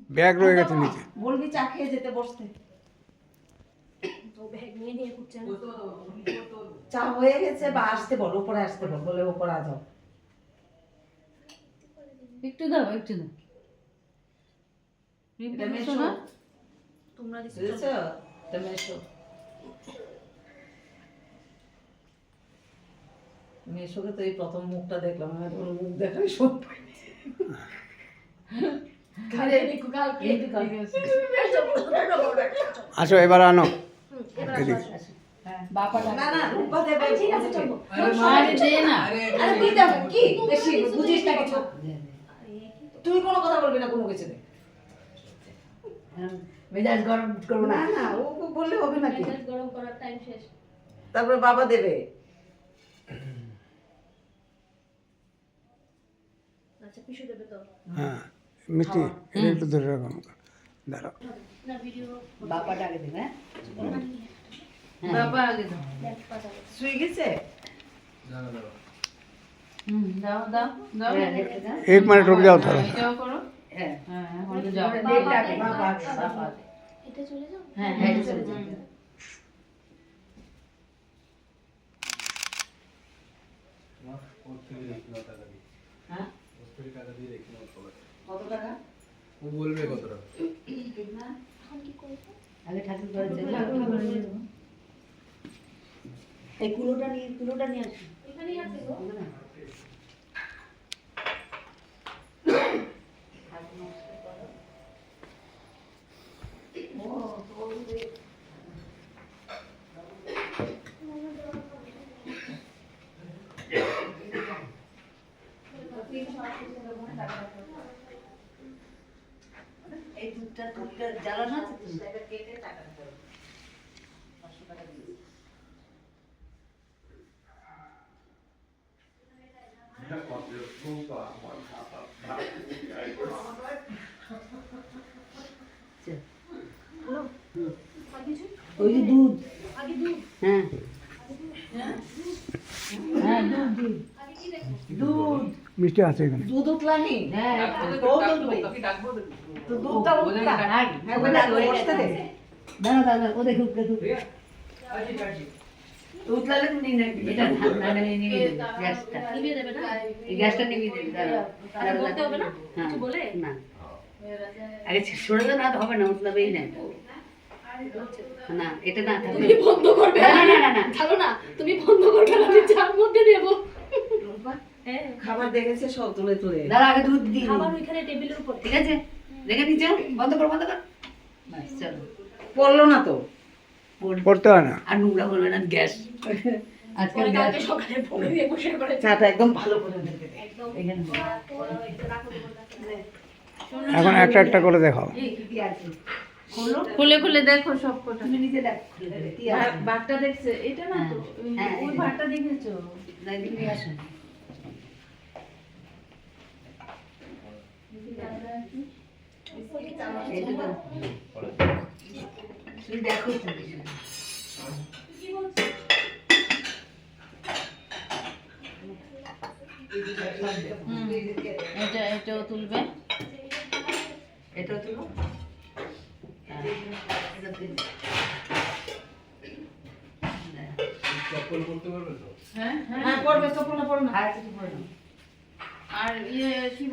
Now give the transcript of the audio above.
Bag রয়ে গেছে নিচে। বলবি চা খেয়ে যেতে বসতে। তো ব্যাগ নিয়ে নিয়ে ঘুরছে না। চা হয়ে গেছে বা আসতে বল, উপরে আসতে বল, বলে উপরে আ যাও। একটু দাও, একটু দাও। এটা রিম্পি মেশো। শোনা, তোমরা দিছো বুঝেছো? এটা মেশো। মেশোকে তো এই প্রথম মুখটা দেখলাম, আমি তোর মুখ দেখার সব পাইনি। কালকে দেখো কালকে। আসো এবার আনো। এবার এদিকে। আসো। বাপাটা না না, রূপা দেবে। ঠিক আছে চলো। আরে দে না। আরে দিতে হবে কি? বেশি বুঝিস না কিছু। তুই কোনো কথা বলবি না কোনো কিছু নেই। মেজাজ গরম করবো না না, ও বললে হবে নাকি? মেজাজ গরম করার টাইম শেষ। তারপরে বাবা দেবে। আচ্ছা পিছু দেবে তো। হ্যাঁ মিষ্টি এটা একটু ধরে রাখো, দাঁড়াও। না ভিডিও বাপাটা আগে দেবে। হ্যাঁ বাবা আগে দাও। ব্যাগ পাঠাবে। শুয়ে গেছে? দাও দাও দাও। 1 मिनट रुक जाओ थोड़ा। এটাও করো। হ্যাঁ। হ্যাঁ এখন তো যাও। বাবা আগে, বাবা আগে, বাবা আগে। এটা চলে যাও। হ্যাঁ হ্যাঁ চলে যাবে। হ্যাঁ? কত টাকা? ও বলবে কত টাকা। এখন কি করবো? আগে ঠাকুর ঘরে চলে যাও। এই কুলোটা নিয়ে আসি। এখানেই আছে গো। এই দুধটা জ্বালানো আছে তো? সেটা কেটে টাকাটা দেবো। 500 টাকা দিয়েছি। হ্যালো। আগে কিছু? ওই যে দুধ। আগে দুধ। হ্যাঁ হ্যাঁ দুধ দুধ আগে কি দেখো? দুধ। মিষ্টি আছে এখানে। দুধ উতলানি? হ্যাঁ তো দুধ নেই। তো দুধটা উতলা। হ্যাঁ, ওটা বসতে দে। দাঁড়া দাঁড়া, ও দেখুক দেখুক। উতলালে তুমি এটা ঠান্ডা নিয়ে দেবে গ্যাসটা। নিভিয়ে দেবে না? এই গ্যাসটা নিভিয়ে দেবে, দাঁড়া। আরে বলতে হবে না? হ্যাঁ, কিছু বলে? না আগে সরে না হবে না, উতলাবেই না। না এটা না থাকবে। তুমি বন্ধ করবে না না না না। ছাড়ো না, তুমি বন্ধ করবে না, আমি চার মধ্যে দেবো। হ্যাঁ খাবার দেখেছে সব তুলে তুলে। দাঁড়া আগে দুধ দিই। খাবার ওইখানে টেবিলের উপর। ঠিক আছে, রেখে দিচ্ছ, বন্ধ কর বন্ধ কর। বাস, চলো। পড়লো না তো? পড়তে হয় না। আর নোংরা করবে না গ্যাস। আজকাল পরে গ্যাস কালকে সকালে ফোন দিয়ে বসে করে চাটা একদম ভালো করে দেখে দে। একদম এখানে এটা রাখো তোমার কাছে। এখন একটা একটা করে দেখাও। এই কি কি আছে খুলে খুলে দেখো সব কটা। তুমি নিজে দেখো খুলে খুলে কি আছে। ভাতটা দেখছে এটা না তো হ্যাঁ, ওই এটা। ভাতটা দেখেছো না দিকে আসো। এইটা দাও। তুমি দেখো তুমি। এটা এটাও তুলবে এটা তুলো। এটা দিন। চপ্পল পরতে পারবে তো? হ্যাঁ হ্যাঁ হ্যাঁ পড়বে, চপ্পল না পড়ো না। আর কিছু পড়ো না। আর ইয়ে কি